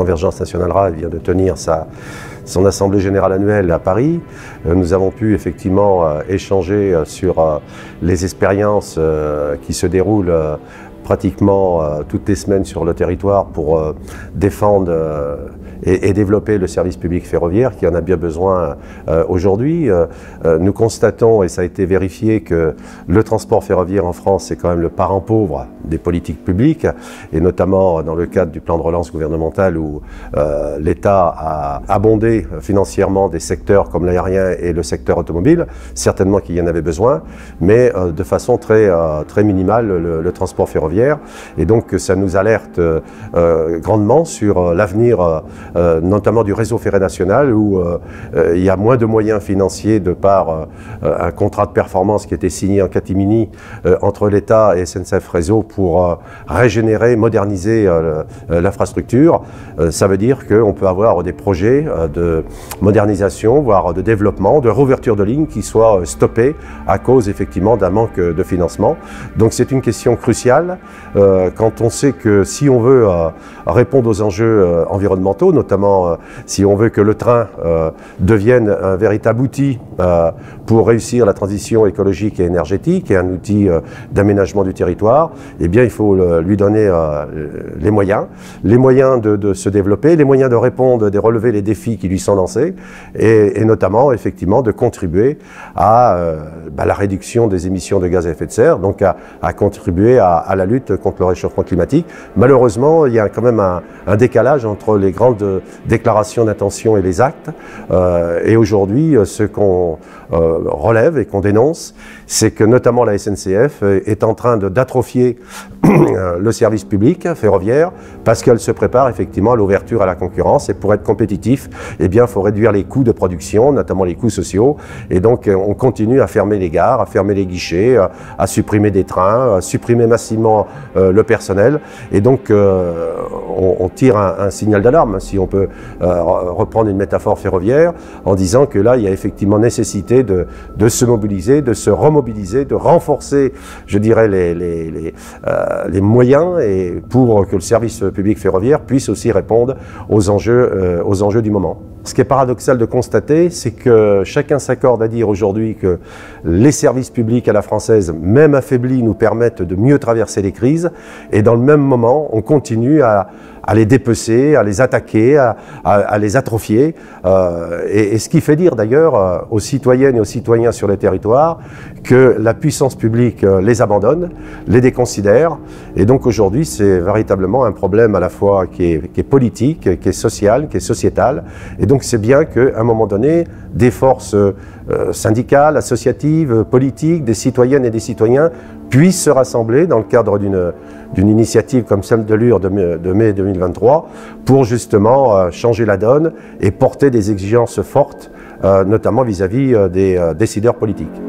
Convergence Nationale Rail vient de tenir son assemblée générale annuelle à Paris. Nous avons pu effectivement échanger sur les expériences qui se déroulent pratiquement toutes les semaines sur le territoire pour défendre et développer le service public ferroviaire qui en a bien besoin aujourd'hui. Nous constatons, et ça a été vérifié, que le transport ferroviaire en France est quand même le parent pauvre des politiques publiques, et notamment dans le cadre du plan de relance gouvernemental où l'État a abondé financièrement des secteurs comme l'aérien et le secteur automobile, certainement qu'il y en avait besoin, mais de façon très minimale le transport ferroviaire. Et donc ça nous alerte grandement sur l'avenir notamment du réseau ferré national où il y a moins de moyens financiers de par un contrat de performance qui a été signé en catimini entre l'État et SNCF Réseau pour régénérer, moderniser l'infrastructure. Ça veut dire qu'on peut avoir des projets de modernisation, voire de développement, de réouverture de lignes qui soient stoppés à cause effectivement d'un manque de financement. Donc c'est une question cruciale quand on sait que si on veut répondre aux enjeux environnementaux, notamment si on veut que le train devienne un véritable outil pour réussir la transition écologique et énergétique et un outil d'aménagement du territoire, eh bien il faut lui donner les moyens de se développer, les moyens de répondre, de relever les défis qui lui sont lancés et notamment effectivement de contribuer à la réduction des émissions de gaz à effet de serre, donc à contribuer à la lutte contre le réchauffement climatique. Malheureusement, il y a quand même un décalage entre les grandes déclarations d'intention et les actes. Et aujourd'hui, ce qu'on relève et qu'on dénonce, c'est que notamment la SNCF est en train d'atrophier le service public ferroviaire parce qu'elle se prépare effectivement à l'ouverture à la concurrence. Et pour être compétitif, eh bien, il faut réduire les coûts de production, notamment les coûts sociaux. Et donc, on continue à fermer les gares, à fermer les guichets, à supprimer des trains, à supprimer massivement le personnel. Et donc, on tire un signal d'alarme, si on peut reprendre une métaphore ferroviaire, en disant que là, il y a effectivement nécessité de se mobiliser, de se remobiliser, de renforcer, je dirais, les moyens et pour que le service public ferroviaire puisse aussi répondre aux enjeux du moment. Ce qui est paradoxal de constater, c'est que chacun s'accorde à dire aujourd'hui que les services publics à la française, même affaiblis, nous permettent de mieux traverser les crises, et dans le même moment, on continue à les dépecer, à les attaquer, à les atrophier. Et ce qui fait dire d'ailleurs aux citoyennes et aux citoyens sur les territoires que la puissance publique les abandonne, les déconsidère. Et donc aujourd'hui, c'est véritablement un problème à la fois qui est politique, qui est social, qui est sociétal. Et donc c'est bien qu'à un moment donné, des forces syndicales, associatives, politiques, des citoyennes et des citoyens puissent se rassembler dans le cadre d'une initiative comme celle de l'UR de mai 2023 pour justement changer la donne et porter des exigences fortes, notamment vis-à-vis des décideurs politiques.